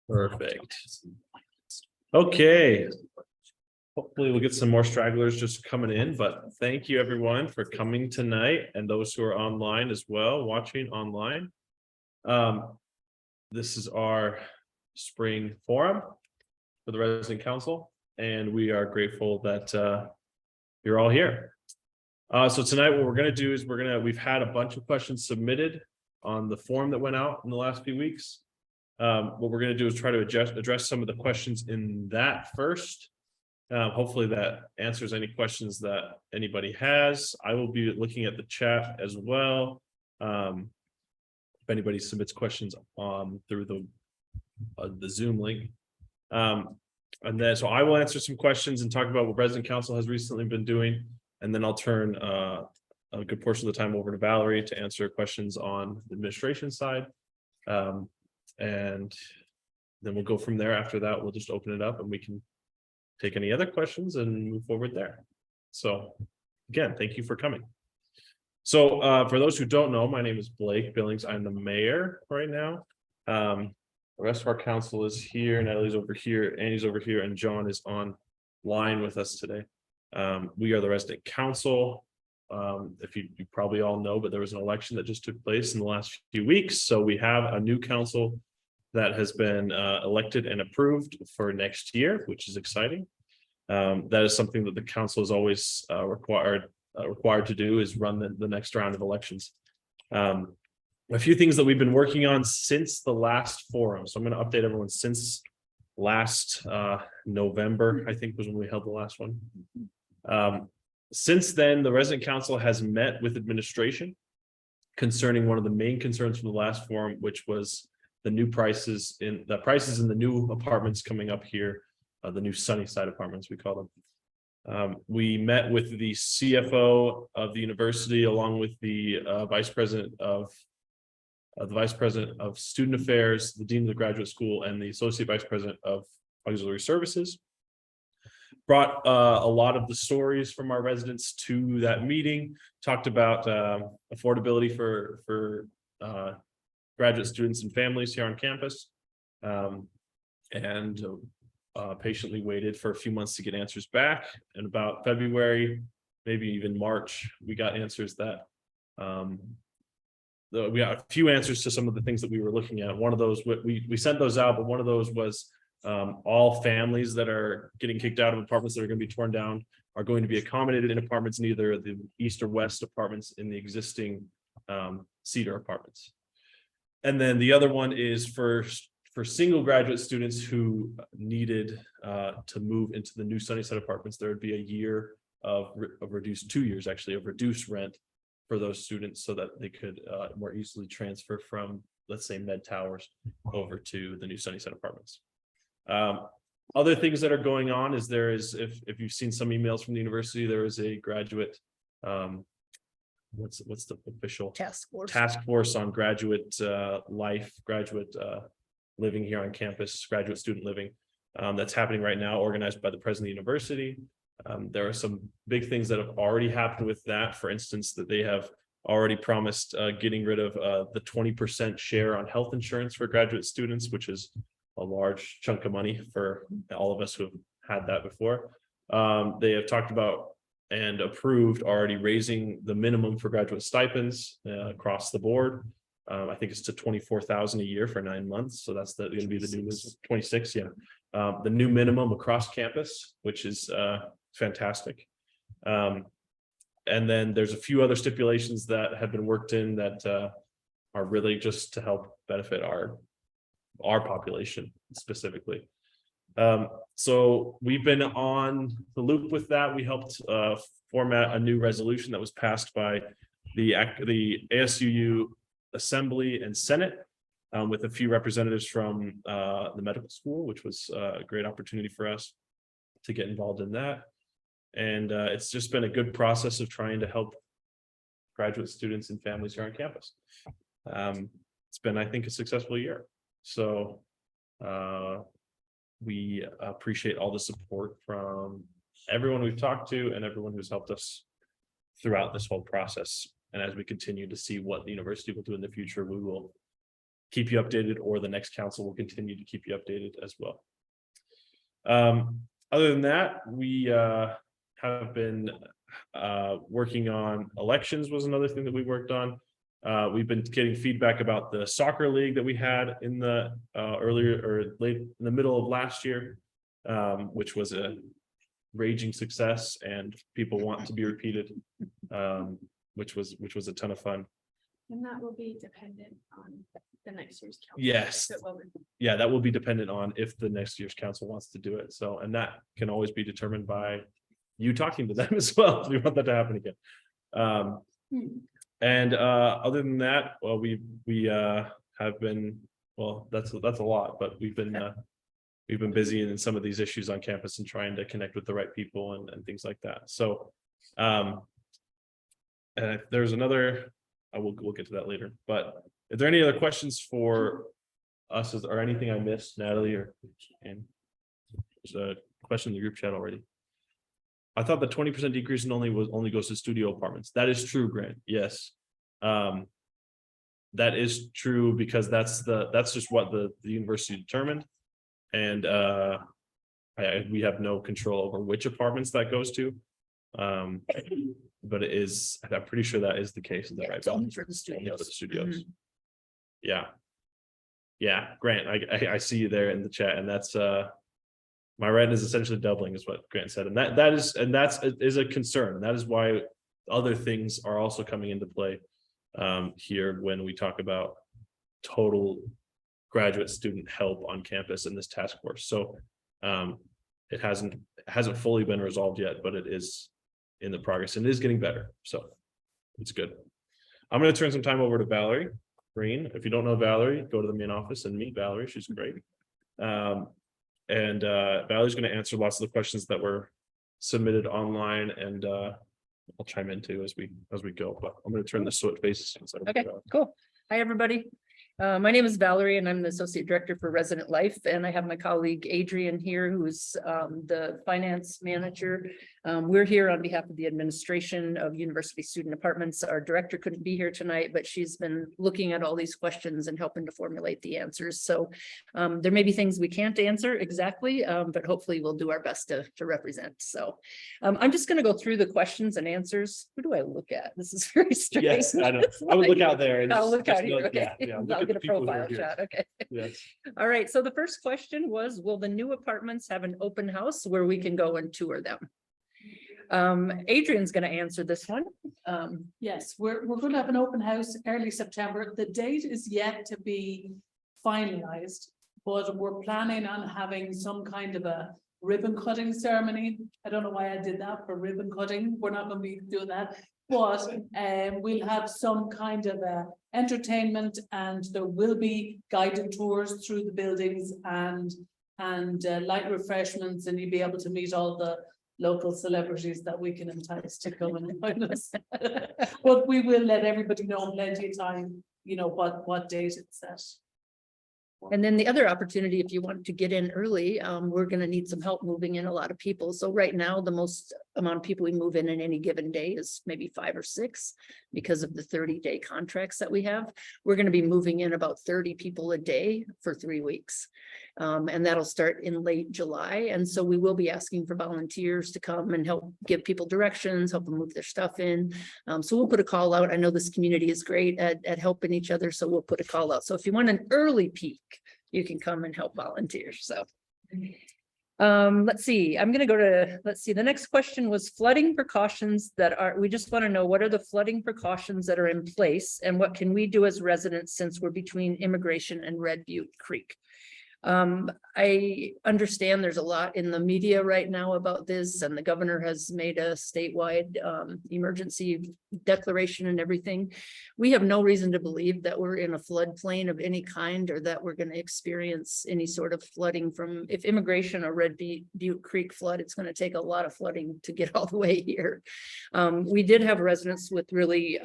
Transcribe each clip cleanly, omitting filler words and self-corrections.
Perfect. Okay. Hopefully we'll get some more stragglers just coming in, but thank you everyone for coming tonight and those who are online as well, watching online. This is our spring forum for the resident council, and we are grateful that you're all here. So tonight what we're going to do is we've had a bunch of questions submitted on the form that went out in the last few weeks. What we're going to do is try to address some of the questions in that first. Hopefully that answers any questions that anybody has. I will be looking at the chat as well. If anybody submits questions through the Zoom link. And then so I will answer some questions and talk about what resident council has recently been doing. And then I'll turn a good portion of the time over to Valerie to answer questions on the administration side. And then we'll go from there. After that, we'll just open it up and we can take any other questions and move forward there. So again, thank you for coming. So for those who don't know, my name is Blake Billings. I'm the mayor right now. The rest of our council is here. Natalie's over here, Annie's over here, and John is online with us today. We are the resident council. If you probably all know, but there was an election that just took place in the last few weeks. So we have a new council that has been elected and approved for next year, which is exciting. That is something that the council is always required to do, is run the next round of elections. A few things that we've been working on since the last forum. So I'm going to update everyone since last November, I think was when we held the last one. Since then, the resident council has met with administration concerning one of the main concerns from the last forum, which was the prices in the new apartments coming up here, the new Sunnyside apartments, we call them. We met with the CFO of the university, along with the vice president of student affairs, the dean of the graduate school, and the associate vice president of auxiliary services. Brought a lot of the stories from our residents to that meeting, talked about affordability for graduate students and families here on campus, and patiently waited for a few months to get answers back. And about February, maybe even March, we got answers that we got a few answers to some of the things that we were looking at. One of those, we sent those out, but one of those was all families that are getting kicked out of apartments that are going to be torn down are going to be accommodated in apartments in either the east or west apartments in the existing Cedar apartments. And then the other one is for single graduate students who needed to move into the new Sunnyside apartments. There would be a year of reduced, 2 years actually, of reduced rent for those students so that they could more easily transfer from, let's say, Med Towers over to the new Sunnyside apartments. Other things that are going on is if you've seen some emails from the university, there is a graduate, what's the official task force on graduate life, graduate living here on campus, graduate student living, that's happening right now, organized by the president of the university. There are some big things that have already happened with that. For instance, that they have already promised getting rid of the 20% share on health insurance for graduate students, which is a large chunk of money for all of us who have had that before. They have talked about and approved already raising the minimum for graduate stipends across the board. I think it's to $24,000 a year for 9 months. So that's going to be the new 26. Yeah. The new minimum across campus, which is fantastic. And then there's a few other stipulations that have been worked in that are really just to help benefit our population specifically. So we've been on the loop with that. We helped format a new resolution that was passed by the ASUU Assembly and Senate with a few representatives from the medical school, which was a great opportunity for us to get involved in that. And it's just been a good process of trying to help graduate students and families here on campus. It's been, I think, a successful year. So we appreciate all the support from everyone we've talked to and everyone who's helped us throughout this whole process. And as we continue to see what the university will do in the future, we will keep you updated, or the next council will continue to keep you updated as well. Other than that, we have been working on elections was another thing that we worked on. We've been getting feedback about the soccer league that we had in the earlier or late in the middle of last year, which was a raging success, and people want to be repeated, which was a ton of fun. And that will be dependent on the next year's council. Yes. Yeah, that will be dependent on if the next year's council wants to do it. So, and that can always be determined by you talking to them as well, if we want that to happen again. And other than that, well, we have been, well, that's a lot, but we've been busy in some of these issues on campus and trying to connect with the right people and things like that. So there's another, we'll get to that later, but is there any other questions for us or anything I missed, Natalie, or and there's a question in the group chat already. I thought the 20% decrease in only goes to studio apartments. That is true, Grant. Yes. That is true because that's just what the university determined. And we have no control over which apartments that goes to. But it is, I'm pretty sure that is the case. Is that right? It's only for the studios. Only for the studios. Yeah, Grant, I see you there in the chat, and that's my rent is essentially doubling, is what Grant said, and that is a concern. That is why other things are also coming into play here when we talk about total graduate student help on campus in this task force. So it hasn't fully been resolved yet, but it is in the progress and it is getting better. So it's good. I'm going to turn some time over to Valerie Green. If you don't know Valerie, go to the main office and meet Valerie. She's great. And Valerie's going to answer lots of the questions that were submitted online, and I'll chime in too as we go. But I'm going to turn this so it faces. Okay, cool. Hi, everybody. My name is Valerie, and I'm the Associate Director for Resident Life, and I have my colleague Adrian here, who's the Finance Manager. We're here on behalf of the administration of University Student Apartments. Our director couldn't be here tonight, but she's been looking at all these questions and helping to formulate the answers. So there may be things we can't answer exactly, but hopefully we'll do our best to represent. So I'm just going to go through the questions and answers. Who do I look at? This is very strange. Yes, I know. I would look out there. And I'll look out here. Okay. Yeah, I'll get a profile shot. Okay. Yes. All right. So the first question was, will the new apartments have an open house where we can go and tour them? Adrian's going to answer this one. Yes, we're going to have an open house early September. The date is yet to be finalized, but we're planning on having some kind of a ribbon cutting ceremony. I don't know why I did that for ribbon cutting. We're not going to be doing that, but we'll have some kind of a entertainment, and there will be guided tours through the buildings and light refreshments, and you'll be able to meet all the local celebrities that we can entice to come and join us. But we will let everybody know plenty of time, you know, what date it's at. And then the other opportunity, if you want to get in early, we're going to need some help moving in a lot of people. So right now, the most amount of people we move in any given day is maybe 5 or 6 because of the 30-day contracts that we have. We're going to be moving in about 30 people a day for 3 weeks. And that'll start in late July. And so we will be asking for volunteers to come and help give people directions, help them move their stuff in. So we'll put a call out. I know this community is great at helping each other. So we'll put a call out. So if you want an early peak, you can come and help volunteer. So let's see, I'm going to go to, let's see, the next question was flooding precautions we just want to know, what are the flooding precautions that are in place and what can we do as residents since we're between Immigration and Red Butte Creek? I understand there's a lot in the media right now about this, and the governor has made a statewide emergency declaration and everything. We have no reason to believe that we're in a floodplain of any kind or that we're going to experience any sort of flooding from, if Immigration or Red Butte Creek flood, it's going to take a lot of flooding to get all the way here. We did have residents with really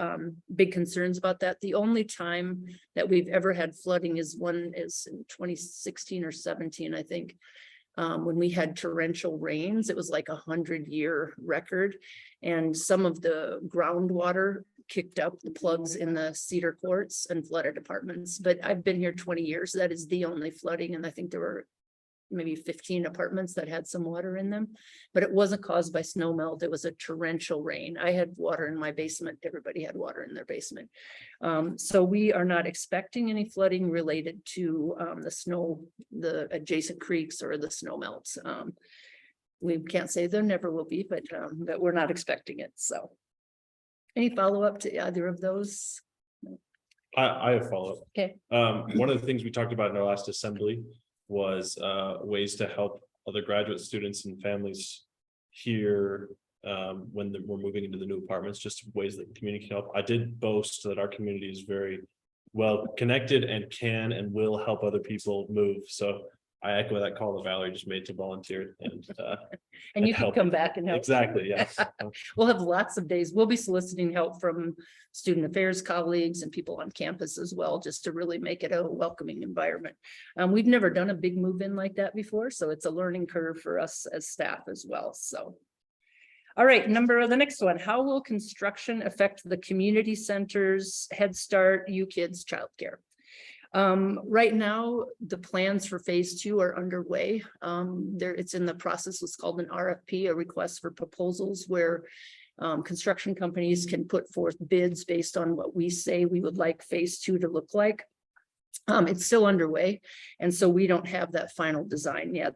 big concerns about that. The only time that we've ever had flooding is in 2016 or 17, I think, when we had torrential rains. It was like 100-year record, and some of the groundwater kicked up the plugs in the cedar courts and flooded apartments, but I've been here 20 years. That is the only flooding, and I think there were maybe 15 apartments that had some water in them, but it wasn't caused by snow melt. It was a torrential rain. I had water in my basement. Everybody had water in their basement. So we are not expecting any flooding related to the snow, the adjacent creeks or the snow melts. We can't say there never will be, but we're not expecting it. So any follow-up to either of those? I have follow-up. Okay. One of the things we talked about in our last assembly was ways to help other graduate students and families here when we're moving into the new apartments, just ways that the community can help. I did boast that our community is very well connected and can and will help other people move. So I echo that call that Valerie just made to volunteer and And you can help. come back and help. Exactly, yes. We'll have lots of days. We'll be soliciting help from student affairs colleagues and people on campus as well, just to really make it a welcoming environment. We've never done a big move in like that before, so it's a learning curve for us as staff as well, so. All right, the next one, how will construction affect the community centers, Head Start, UKids, childcare? Right now, the plans for phase 2 are underway. It's in the process, what's called an RFP, a request for proposals, where construction companies can put forth bids based on what we say we would like phase 2 to look like. It's still underway, and so we don't have that final design yet.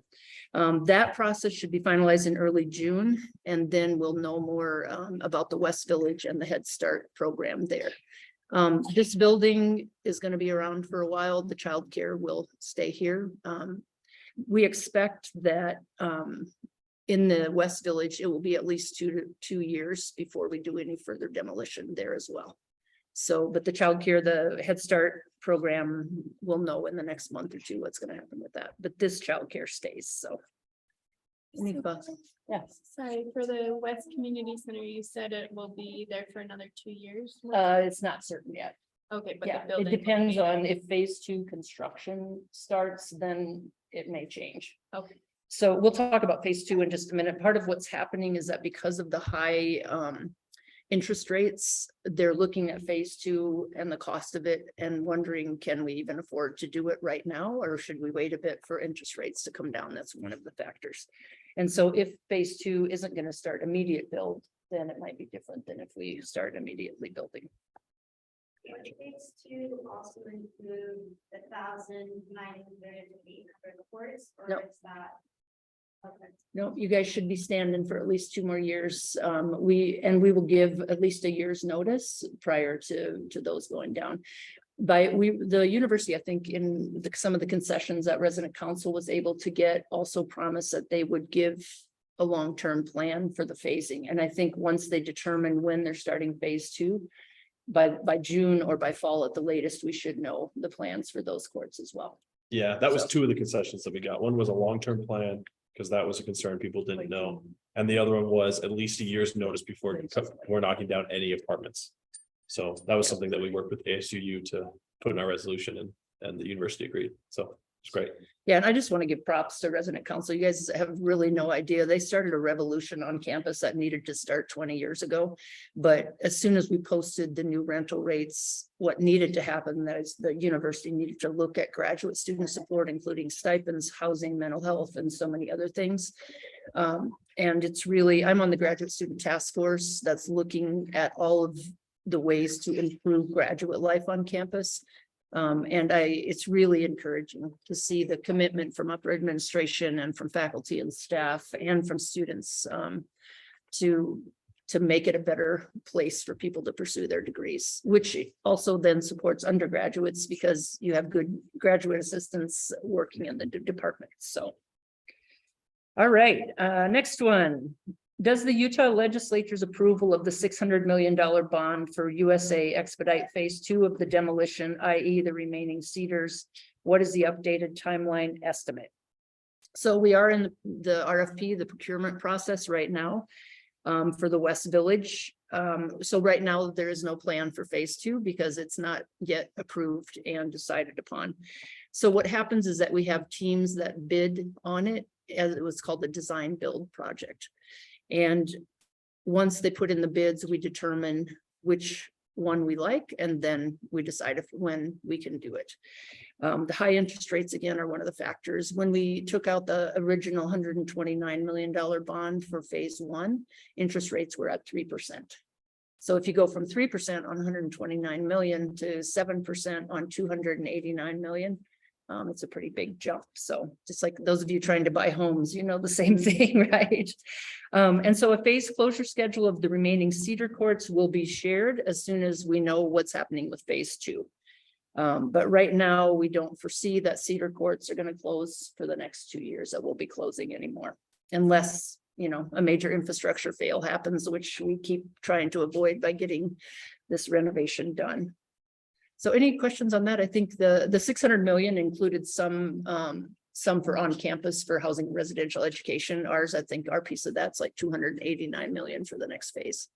That process should be finalized in early June, and then we'll know more about the West Village and the Head Start program there. This building is going to be around for a while. The childcare will stay here. We expect that in the West Village, it will be at least 2 years before we do any further demolition there as well. So, but the childcare, the Head Start program, will know in the next month or two what's going to happen with that. But this childcare stays. So, any thoughts? Yes. Sorry, for the West Community Center, you said it will be there for another 2 years? It's not certain yet. Okay, but Yeah, the building. it will depends be there. on if phase 2 construction starts, then it may change. Okay. So we'll talk about phase 2 in just a minute. Part of what's happening is that because of the high interest rates, they're looking at phase 2 and the cost of it and wondering, can we even afford to do it right now, or should we wait a bit for interest rates to come down? That's one of the factors. And so if phase 2 isn't going to start immediate build, then it might be different than if we start immediately building. Would phase 2 also include 1,900 to 800 courts, or No. is that? Okay. No, you guys should be standing for at least 2 more years. We will give at least a year's notice prior to those going down. The university, I think in some of the concessions that resident council was able to get, also promised that they would give a long-term plan for the phasing. And I think once they determine when they're starting phase 2, by June or by fall at the latest, we should know the plans for those courts as well. Yeah, that was So- 2 of the concessions that we got. One was a long-term plan, because that was a concern people didn't know. And the other one was at least a year's notice before we're knocking down any apartments. So that was something that we worked with ASUU to put in our resolution, and the university agreed. So it's great. Yeah, and I just want to give props to resident council. You guys have really no idea. They started a revolution on campus that needed to start 20 years ago. But as soon as we posted the new rental rates, what needed to happen, that is the university needed to look at graduate student support, including stipends, housing, mental health, and so many other things. And it's really, I'm on the graduate student task force that's looking at all of the ways to improve graduate life on campus. And it's really encouraging to see the commitment from upper administration and from faculty and staff and from students to make it a better place for people to pursue their degrees, which also then supports undergraduates because you have good graduate assistants working in the department. So. All right, next one. Does the Utah legislature's approval of the $600 million bond for USA expedite phase 2 of the demolition, i.e. the remaining cedars? What is the updated timeline estimate? So we are in the RFP, the procurement process right now for the West Village. So right now there is no plan for phase 2 because it's not yet approved and decided upon. So what happens is that we have teams that bid on it, as it was called the design build project. And once they put in the bids, we determine which one we like, and then we decide when we can do it. The high interest rates again are one of the factors. When we took out the original $129 million bond for phase one, interest rates were at 3%. So if you go from 3% on 129 million to 7% on 289 million, it's a pretty big jump. So just like those of you trying to buy homes, you know, the same thing, right? And so a phase closure schedule of the remaining Cedar courts will be shared as soon as we know what's happening with phase two. But right now, we don't foresee that Cedar courts are going to close for the next 2 years, that won't be closing anymore. Unless, you know, a major infrastructure fail happens, which we keep trying to avoid by getting this renovation done. So any questions on that? I think the 600 million included some for on campus for housing and residential education. Ours, I think our piece of that's like 289 million for the next phase.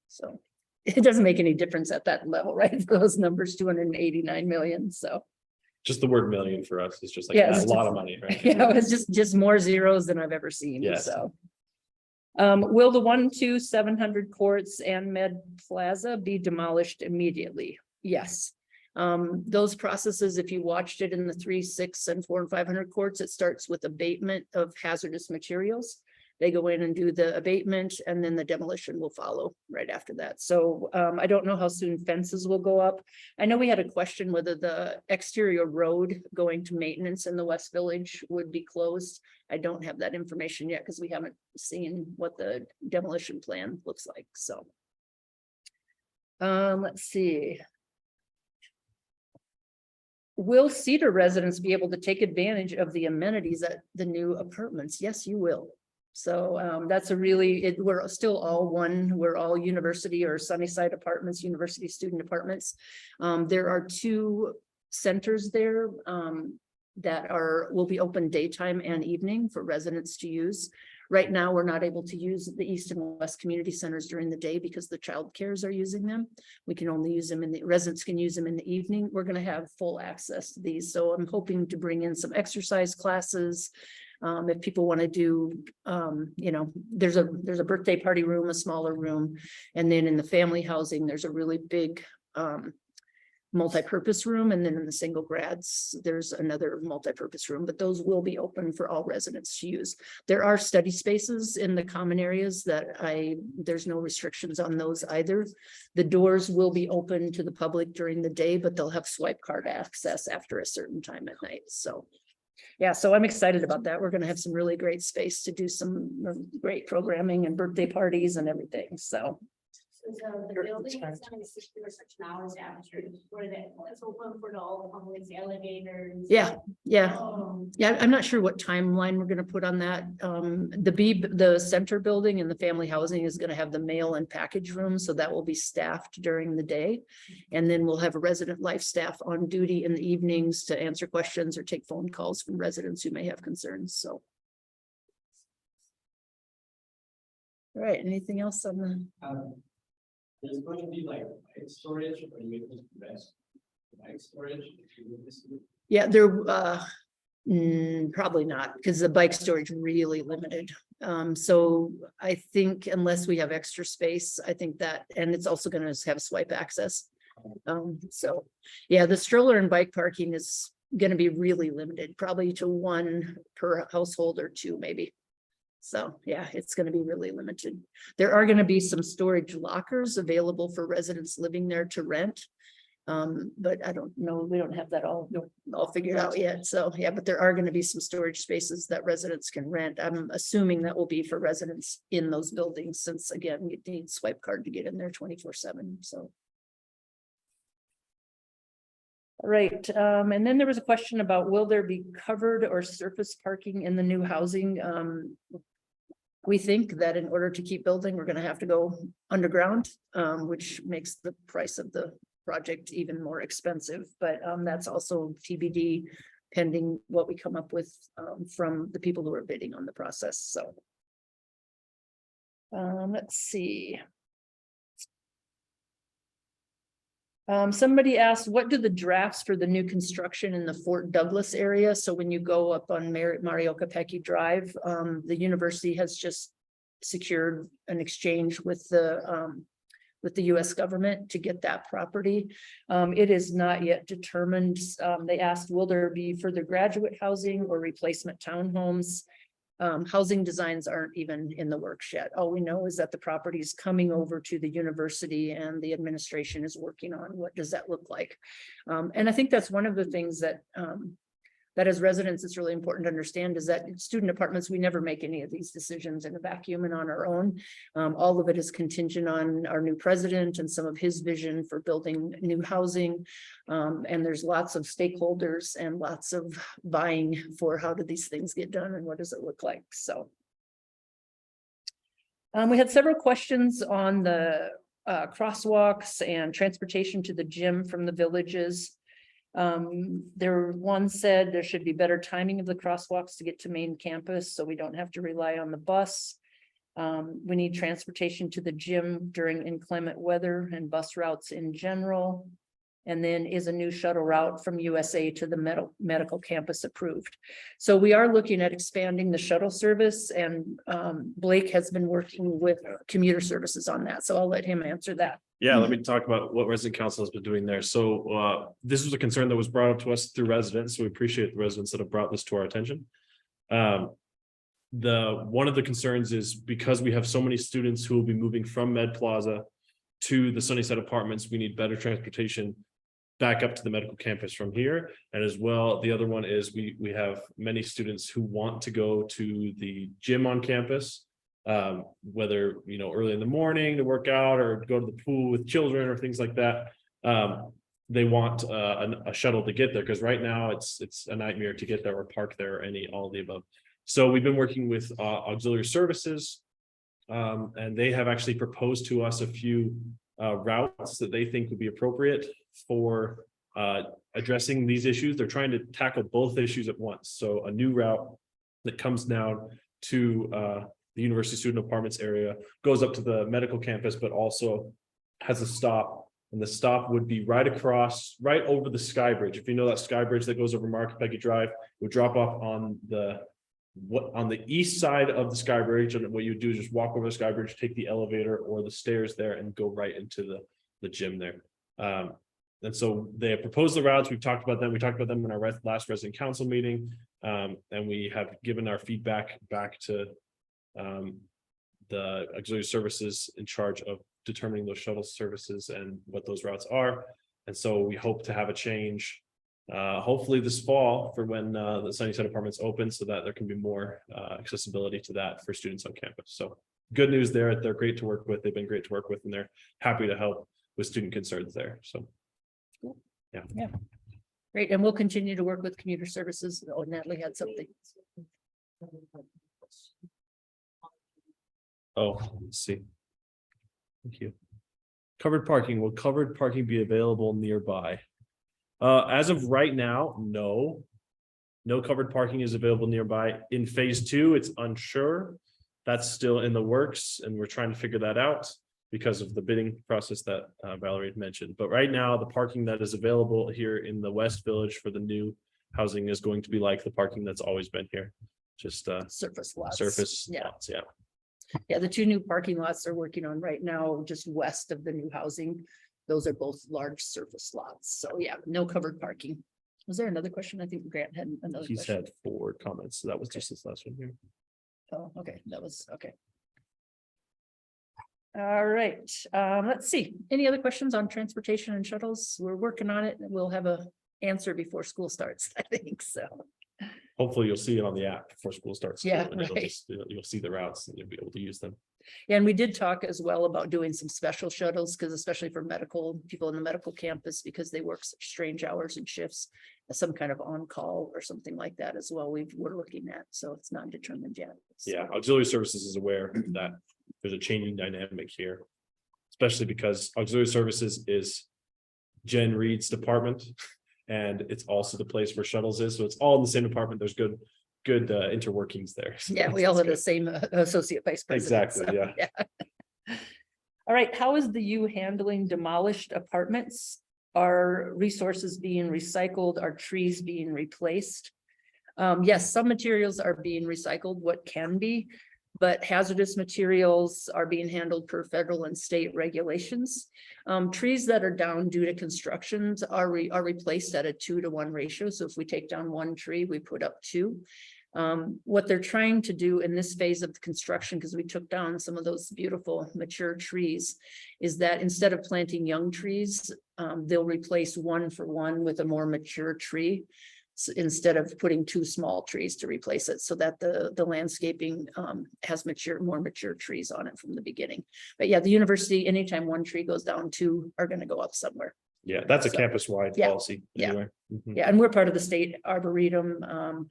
So it doesn't make any difference at that level, right? For those numbers, 289 million. So Just the word million for us is just like Yeah, a it's lot just- of money, right? yeah, it's just more zeros than I've ever seen. Yes. So. Will the 1-700 courts and Med Plaza be demolished immediately? Yes. Those processes, if you watched it in the 3, 6, and 4 and 500 courts, it starts with abatement of hazardous materials. They go in and do the abatement, and then the demolition will follow right after that. So I don't know how soon fences will go up. I know we had a question whether the exterior road going to maintenance in the West Village would be closed. I don't have that information yet because we haven't seen what the demolition plan looks like. So let's see. Will Cedar residents be able to take advantage of the amenities at the new apartments? Yes, you will. So that's a really, we're still all one, we're all university or Sunnyside apartments, university student apartments. There are 2 centers there that will be open daytime and evening for residents to use. Right now, we're not able to use the East and West community centers during the day because the child cares are using them. We can only use them residents can use them in the evening. We're going to have full access to these. So I'm hoping to bring in some exercise classes. If people want to do, you know, there's a birthday party room, a smaller room. And then in the family housing, there's a really big multi-purpose room. And then in the single grads, there's another multi-purpose room, but those will be open for all residents to use. There are study spaces in the common areas that there's no restrictions on those either. The doors will be open to the public during the day, but they'll have swipe card access after a certain time at night. So yeah, so I'm excited about that. We're going to have some really great space to do some great programming and birthday parties and everything. So So the building is 76 such hours after, where it's open for all the public, the elevators. yeah. Oh, Yeah, I'm not sure what timeline we're gonna put on that. The center building and the family housing is gonna have the mail and package room, so that will be staffed during the day. And then we'll have a resident life staff on duty in the evenings to answer questions or take phone calls from residents who may have concerns, so. All right, anything else on the? There's going to be like bike storage, or you make this best bike storage. Yeah, probably not, because the bike storage really limited. So I think unless we have extra space, I think that, and it's also going to have swipe access. So yeah, the stroller and bike parking is going to be really limited, probably to 1 per household or 2 maybe. So yeah, it's going to be really limited. There are going to be some storage lockers available for residents living there to rent. But I don't know, we don't have that all figured out yet. So yeah, but there are going to be some storage spaces that residents can rent. I'm assuming that will be for residents in those buildings, since again, you need swipe card to get in there 24/7. So. All right, and then there was a question about, will there be covered or surface parking in the new housing? We think that in order to keep building, we're going to have to go underground, which makes the price of the project even more expensive, but that's also TBD pending what we come up with from the people who are bidding on the process. So let's see. Somebody asked, what do the drafts for the new construction in the Fort Douglas area? So when you go up on Mario Capecchi Drive, the university has just secured an exchange with the with the US government to get that property. It is not yet determined. They asked, will there be further graduate housing or replacement townhomes? Housing designs aren't even in the works yet. All we know is that the property is coming over to the university and the administration is working on what does that look like. And I think that's one of the things that that as residents, it's really important to understand is that student apartments, we never make any of these decisions in a vacuum and on our own. All of it is contingent on our new president and some of his vision for building new housing. And there's lots of stakeholders and lots of vying for how do these things get done and what does it look like, so. We had several questions on the crosswalks and transportation to the gym from the villages. One said there should be better timing of the crosswalks to get to main campus, so we don't have to rely on the bus. We need transportation to the gym during inclement weather and bus routes in general. And then is a new shuttle route from USA to the medical campus approved? So we are looking at expanding the shuttle service, and Blake has been working with commuter services on that. So I'll let him answer that. Yeah, let me talk about what resident council has been doing there. So this was a concern that was brought up to us through residents. So we appreciate the residents that have brought this to our attention. One of the concerns is because we have so many students who will be moving from Med Plaza to the Sunnyside Apartments, we need better transportation back up to the medical campus from here. And as well, the other one is we have many students who want to go to the gym on campus. Whether, early in the morning to work out or go to the pool with children or things like that. They want a shuttle to get there because right now it's a nightmare to get there or park there or all of the above. So we've been working with auxiliary services, and they have actually proposed to us a few routes that they think would be appropriate for addressing these issues. They're trying to tackle both issues at once. So a new route that comes down to the University Student Apartments area, goes up to the medical campus, but also has a stop. And the stop would be right over the Sky Bridge. If you know that Sky Bridge that goes over Mark Peggy Drive, it would drop off on the east side of the Sky Bridge. And what you would do is just walk over the Sky Bridge, take the elevator or the stairs there and go right into the gym there. And so they have proposed the routes. We've talked about them. We talked about them in our last resident council meeting. And we have given our feedback back to the auxiliary services in charge of determining those shuttle services and what those routes are. And so we hope to have a change hopefully this fall for when the Sunnyside Apartments open, so that there can be more accessibility to that for students on campus. So good news there. They're great to work with. They've been great to work with, and they're happy to help with student concerns there. So yeah. Great, and we'll continue to work with commuter services. Oh, Natalie had something. Oh, let's see. Thank you. Covered parking. Will covered parking be available nearby? As of right now, no. No covered parking is available nearby. In phase 2, it's unsure. That's still in the works, and we're trying to figure that out because of the bidding process that Valerie had mentioned. But right now, the parking that is available here in the West Village for the new housing is going to be like the parking that's always been here. Just Surface lots. surface Yeah. lots, yeah. Yeah, the 2 new parking lots they're working on right now, just west of the new housing. Those are both large surface lots. So yeah, no covered parking. Was there another question? I think Grant had another He question. said 4 comments, so that was just this last one here. Oh, okay, that was, okay. All right, let's see. Any other questions on transportation and shuttles? We're working on it and we'll have a answer before school starts, I think so. Hopefully you'll see it on the app before school starts. Yeah, and it'll right. just, you'll see the routes and you'll be able to use them. Yeah, and we did talk as well about doing some special shuttles, because especially for medical, people in the medical campus, because they work such strange hours and shifts, some kind of on-call or something like that as well, we're looking at, so it's not determined yet. So. Yeah, auxiliary services is aware that there's a changing dynamic here, especially because auxiliary services is Jen Reed's department, and it's also the place where shuttles is, so it's all in the same department. There's good interworkings there. So Yeah, we all have the good. same associate vice president. Exactly, so, yeah. All right, how is the U handling demolished apartments? Are resources being recycled? Are trees being replaced? Yes, some materials are being recycled, what can be. But hazardous materials are being handled per federal and state regulations. Trees that are down due to constructions are replaced at a 2-to-1 ratio. So if we take down one tree, we put up two. What they're trying to do in this phase of the construction, because we took down some of those beautiful mature trees, is that instead of planting young trees, they'll replace 1-for-1 with a more mature tree, instead of putting 2 small trees to replace it, so that the landscaping has more mature trees on it from the beginning. But yeah, the university, anytime one tree goes down, 2 are going to go up somewhere. Yeah, that's a So, campus-wide yeah, policy anyway. Mhm. Yeah, and we're part of the state arboretum.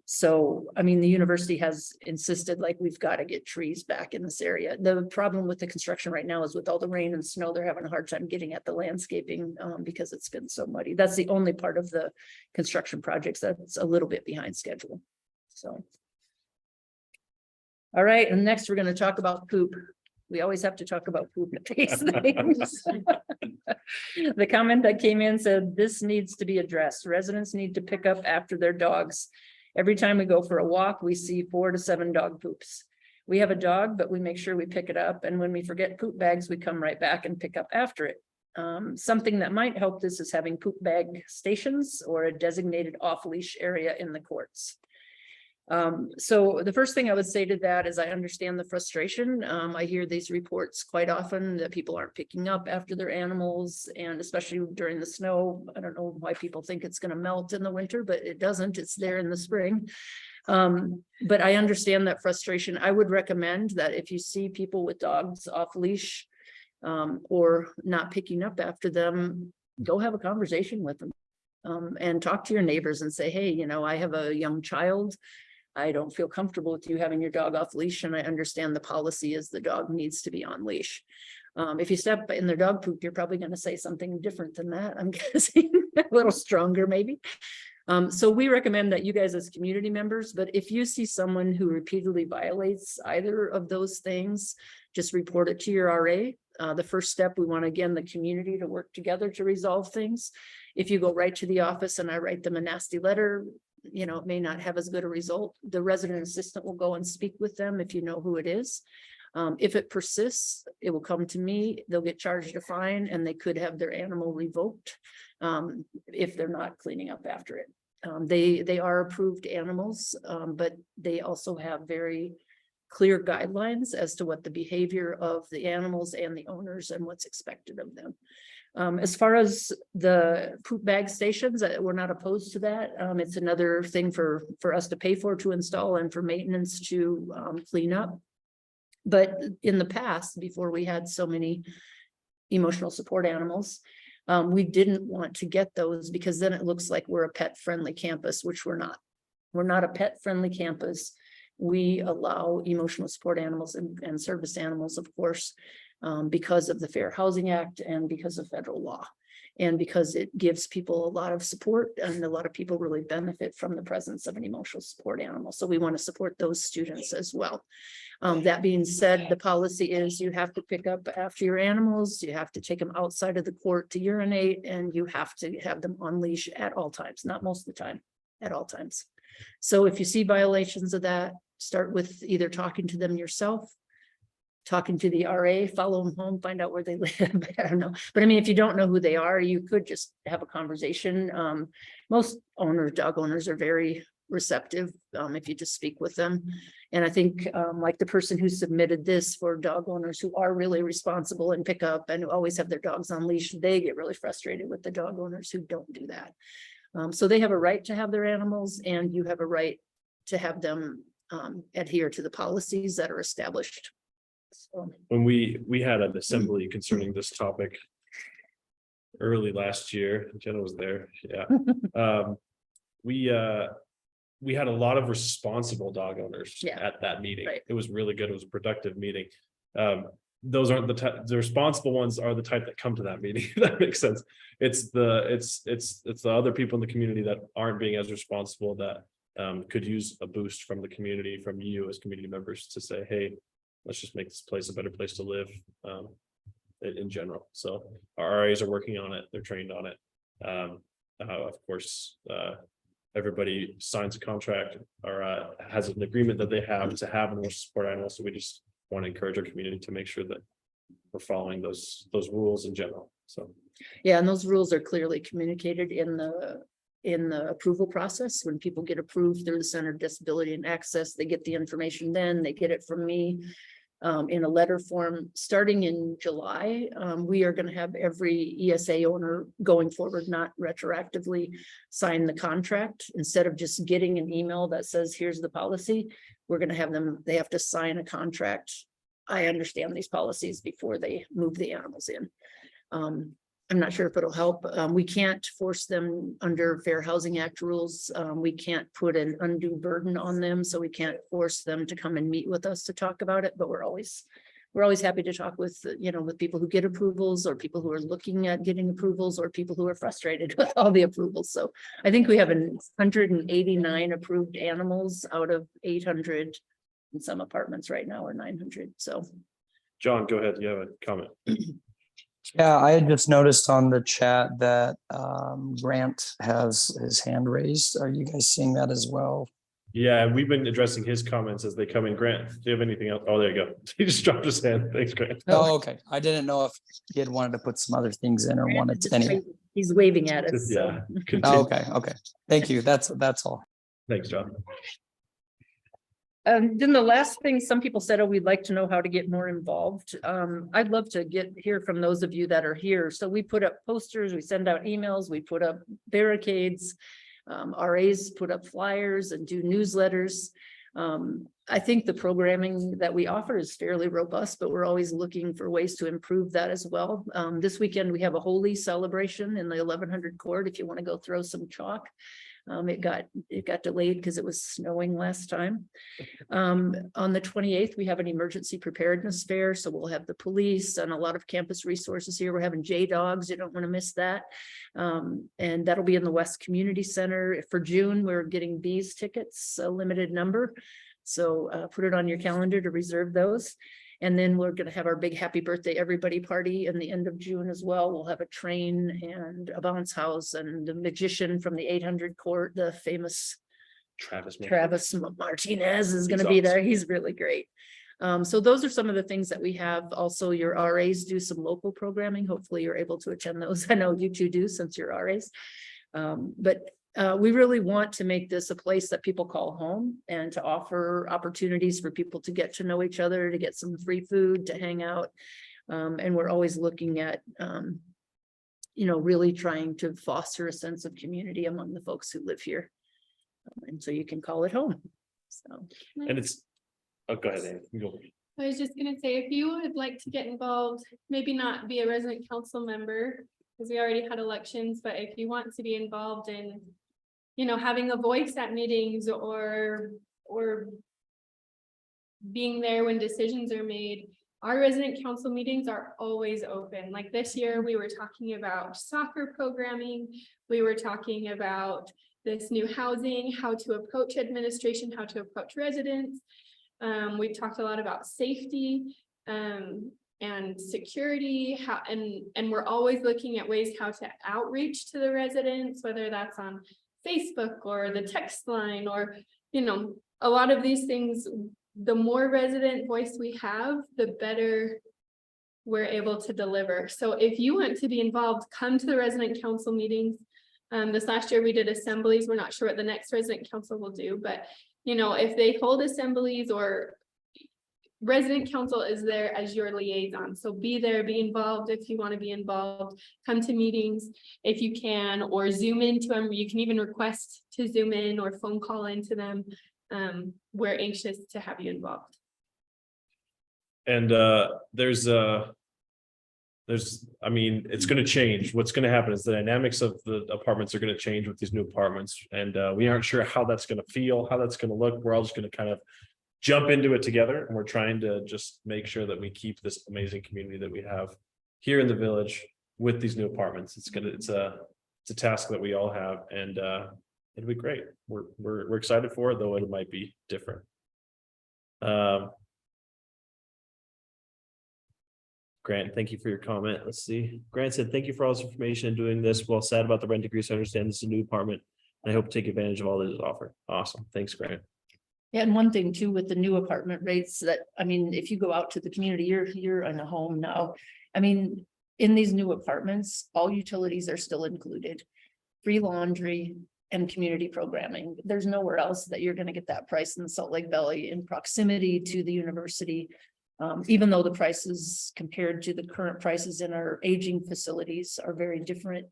So, I mean, the university has insisted, like, we've got to get trees back in this area. The problem with the construction right now is with all the rain and snow, they're having a hard time getting at the landscaping because it's been so muddy. That's the only part of the construction projects that's a little bit behind schedule. So. All right, and next we're going to talk about poop. We always have to talk about poop at these things. The comment that came in said, this needs to be addressed. Residents need to pick up after their dogs. Every time we go for a walk, we see 4 to 7 dog poops. We have a dog, but we make sure we pick it up. And when we forget poop bags, we come right back and pick up after it. Something that might help this is having poop bag stations or a designated off-leash area in the courts. So the first thing I would say to that is I understand the frustration. I hear these reports quite often that people aren't picking up after their animals, and especially during the snow. I don't know why people think it's going to melt in the winter, but it doesn't. It's there in the spring. But I understand that frustration. I would recommend that if you see people with dogs off leash or not picking up after them, go have a conversation with them and talk to your neighbors and say, hey, you know, I have a young child. I don't feel comfortable with you having your dog off leash, and I understand the policy is the dog needs to be on leash. If you step in their dog poop, you're probably going to say something different than that. I'm guessing a little stronger, maybe. So we recommend that you guys as community members, but if you see someone who repeatedly violates either of those things, just report it to your RA. The first step, we want, again, the community to work together to resolve things. If you go right to the office and I write them a nasty letter, you know, it may not have as good a result. The resident assistant will go and speak with them if you know who it is. If it persists, it will come to me. They'll get charged a fine and they could have their animal revoked if they're not cleaning up after it. They are approved animals, but they also have very clear guidelines as to what the behavior of the animals and the owners and what's expected of them. As far as the poop bag stations, we're not opposed to that. It's another thing for us to pay for to install and for maintenance to clean up. But in the past, before we had so many emotional support animals, we didn't want to get those because then it looks like we're a pet friendly campus, which we're not. We're not a pet friendly campus. We allow emotional support animals and service animals, of course, because of the Fair Housing Act and because of federal law. And because it gives people a lot of support, and a lot of people really benefit from the presence of an emotional support animal. So we want to support those students as well. That being said, the policy is you have to pick up after your animals, you have to take them outside of the court to urinate, and you have to have them on leash at all times, not most of the time, at all times. So if you see violations of that, start with either talking to them yourself, talking to the RA, follow them home, find out where they live. I don't know. But I mean, if you don't know who they are, you could just have a conversation. Most owners, dog owners, are very receptive if you just speak with them. And I think like the person who submitted this, for dog owners who are really responsible and pick up and who always have their dogs on leash, they get really frustrated with the dog owners who don't do that. So they have a right to have their animals, and you have a right to have them adhere to the policies that are established. So. When we had an assembly concerning this topic early last year, Jenna was there. Yeah. We had a lot of responsible dog owners at that meeting. Right. It was really good. It was a productive meeting. Those aren't the responsible ones are the type that come to that meeting. That makes sense. It's the other people in the community that aren't being as responsible, that could use a boost from the community, from you as community members, to say, hey, let's just make this place a better place to live in general. So our RAs are working on it. They're trained on it. Of course, everybody signs a contract or has an agreement that they have to have and will support animals. So we just want to encourage our community to make sure that we're following those rules in general. So Yeah, and those rules are clearly communicated in the approval process. When people get approved through the Center of Disability and Access, they get the information then, they get it from me in a letter form. Starting in July, we are going to have every ESA owner going forward, not retroactively, sign the contract. Instead of just getting an email that says, here's the policy, we're going to have them, they have to sign a contract. I understand these policies before they move the animals in. I'm not sure if it'll help. We can't force them under Fair Housing Act rules. We can't put an undue burden on them, so we can't force them to come and meet with us to talk about it, but we're always happy to talk with, with people who get approvals or people who are looking at getting approvals or people who are frustrated with all the approvals. So I think we have 189 approved animals out of 800 in some apartments right now, or 900. So John, go ahead. You have a comment. Yeah, I had just noticed on the chat that Grant has his hand raised. Are you guys seeing that as well? Yeah, we've been addressing his comments as they come in. Grant, do you have anything else? Oh, there you go. He just dropped his hand. Thanks, Grant. Oh, okay. I didn't know if he had wanted to put some other things in or wanted to any. he's waving at us. So. Yeah. Oh, Continue. okay. Thank you. That's all. Thanks, John. Then the last thing, some people said, oh, we'd like to know how to get more involved. I'd love to hear from those of you that are here. So we put up posters, we send out emails, we put up barricades. RAs put up flyers and do newsletters. I think the programming that we offer is fairly robust, but we're always looking for ways to improve that as well. This weekend, we have a holy celebration in the 1100 court. If you want to go throw some chalk. It got delayed because it was snowing last time. On the 28th, we have an emergency preparedness fair. So we'll have the police and a lot of campus resources here. We're having J-Dogs. You don't want to miss that. And that'll be in the West Community Center. For June, we're getting Bees tickets, a limited number. So put it on your calendar to reserve those. And then we're going to have our big happy birthday everybody party in the end of June as well. We'll have a train and a bounce house and the magician from the 800 court, the famous Travis Martinez is going to be there. He's really great. So those are some of the things that we have. Also, your RAs do some local programming. Hopefully you're able to attend those. I know you two do since you're RAs. We really want to make this a place that people call home and to offer opportunities for people to get to know each other, to get some free food, to hang out. And we're always looking at, really trying to foster a sense of community among the folks who live here. And so you can call it home. So. And it's, oh, go ahead, Amy. You go. I was just gonna say, if you would like to get involved, maybe not be a resident council member, because we already had elections, but if you want to be involved in, having a voice at meetings or being there when decisions are made, our resident council meetings are always open. Like this year, we were talking about soccer programming. We were talking about this new housing, how to approach administration, how to approach residents. We've talked a lot about safety and security, and we're always looking at ways how to outreach to the residents, whether that's on Facebook or the text line or, a lot of these things. The more resident voice we have, the better we're able to deliver. So if you want to be involved, come to the resident council meetings. This last year we did assemblies. We're not sure what the next resident council will do, but if they hold assemblies, or resident council is there as your liaison. So be there, be involved if you want to be involved, come to meetings if you can, or Zoom into them. You can even request to Zoom in or phone call into them. We're anxious to have you involved. And it's going to change. What's going to happen is the dynamics of the apartments are going to change with these new apartments. And we aren't sure how that's going to feel, how that's going to look. We're all just going to kind of jump into it together. And we're trying to just make sure that we keep this amazing community that we have here in the village with these new apartments. It's a task that we all have, and it'll be great. We're excited for it, though it might be different. Grant, thank you for your comment. Let's see. Grant said, thank you for all this information and doing this. Well, sad about the rent increase. I understand this is a new apartment. I hope to take advantage of all that is offered. Awesome. Thanks, Grant. Yeah, and one thing too with the new apartment rates that, I mean, if you go out to the community, you're in a home now. I mean, in these new apartments, all utilities are still included. Free laundry and community programming. There's nowhere else that you're gonna get that price in the Salt Lake Valley in proximity to the university. Even though the prices compared to the current prices in our aging facilities are very different.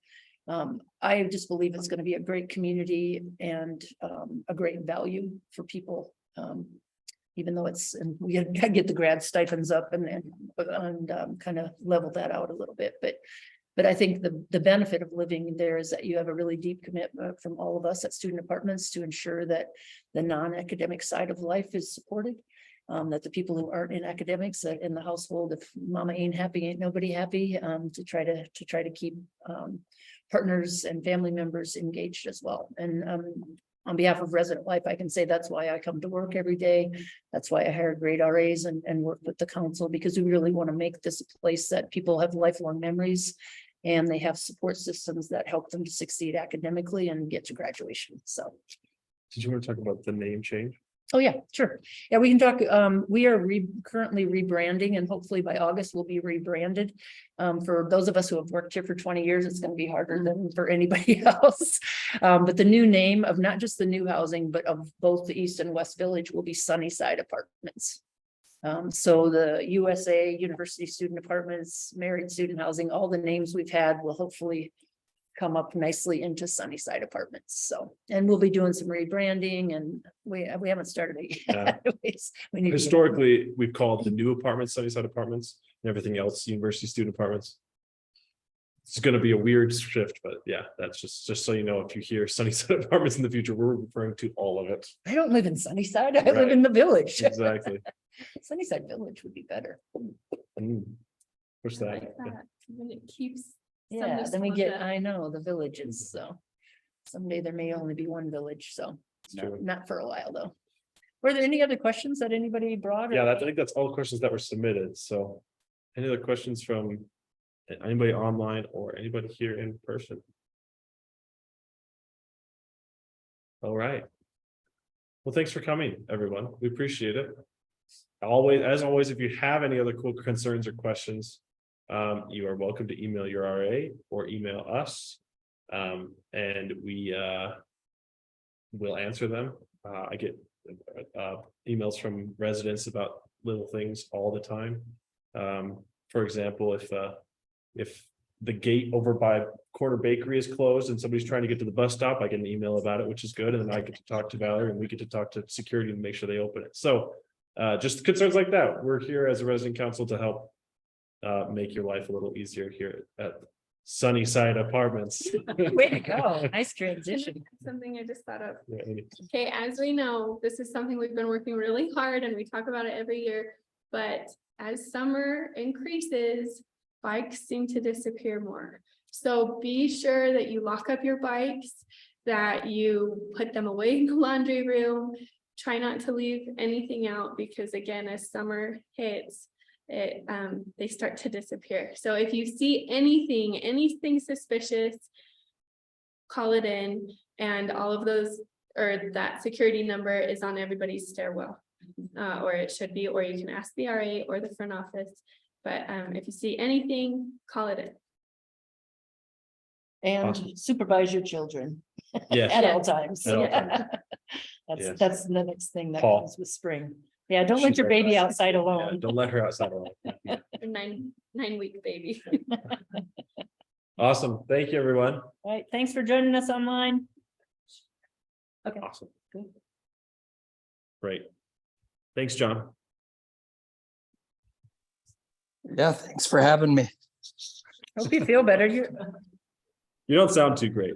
I just believe it's gonna be a great community and a great value for people. Even though it's, and we gotta get the grad stipends up and kind of level that out a little bit, but I think the benefit of living there is that you have a really deep commitment from all of us at student apartments to ensure that the non-academic side of life is supported. That the people who aren't in academics in the household, if mama ain't happy, ain't nobody happy, to try to keep partners and family members engaged as well. And on behalf of Resident Life, I can say that's why I come to work every day. That's why I hire great RAs and work with the council, because we really want to make this a place that people have lifelong memories and they have support systems that help them to succeed academically and get to graduation. So. Did you want to talk about the name change? Oh, yeah, sure. Yeah, we can talk. We are currently rebranding and hopefully by August we'll be rebranded. For those of us who have worked here for 20 years, it's going to be harder than for anybody else. But the new name of not just the new housing, but of both the East and West Village will be Sunnyside Apartments. So the USA, University Student Apartments, Married Student Housing, all the names we've had will hopefully come up nicely into Sunnyside Apartments. So, and we'll be doing some rebranding and we haven't started it yet. We need to- Historically, we've called the new apartments Sunnyside Apartments and everything else University Student Apartments. It's going to be a weird shift, but yeah, that's just so you know, if you hear Sunnyside Apartments in the future, we're referring to all of it. I don't live in Sunnyside. I live Right. in the village. Exactly. Sunnyside Village would be better. Push I that. like that. And it keeps. Yeah, some then we get, nostalgia. I know, the villages, so. Someday there may only be one village, so It's true. not for a while though. Were there any other questions that anybody brought? or- Yeah, I think that's all the questions that were submitted. So any other questions from anybody online or anybody here in person? All right. Well, thanks for coming, everyone. We appreciate it. As always, if you have any other cool concerns or questions, you are welcome to email your RA or email us. And we will answer them. I get emails from residents about little things all the time. For example, if the gate over by Corner Bakery is closed and somebody's trying to get to the bus stop, I get an email about it, which is good. And then I get to talk to Valerie and we get to talk to security and make sure they open it. So just concerns like that. We're here as a resident council to help make your life a little easier here at Sunnyside Apartments. Way to go. Nice transition. Something I just thought of. Yeah, Amy. Okay, as we know, this is something we've been working really hard and we talk about it every year, but as summer increases, bikes seem to disappear more. So be sure that you lock up your bikes, that you put them away in the laundry room. Try not to leave anything out because again, as summer hits, they start to disappear. So if you see anything suspicious, call it in, and all of those, or that security number is on everybody's stairwell. Or it should be, or you can ask the RA or the front office. But if you see anything, call it in. And Awesome. supervise your children Yes. at all times. At all Yeah. Yes. That's the next thing that Paul. comes with spring. Yeah, don't let She's your our baby best. outside Yeah, alone. don't let her outside alone. A 9-week baby. Awesome. Thank you, everyone. All right, thanks for joining us online. Awesome. Great. Thanks, John. Yeah, thanks for having me. Hope you feel better. You don't sound too great.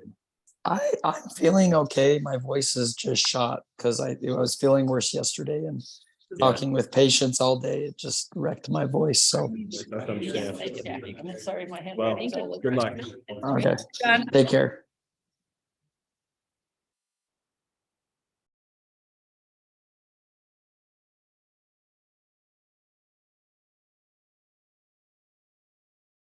I'm feeling okay. My voice is just shot because I was feeling worse yesterday and talking with patients all day. It just wrecked my voice. So, I understand. Sorry, my hand. Well, good luck. okay, John. take care.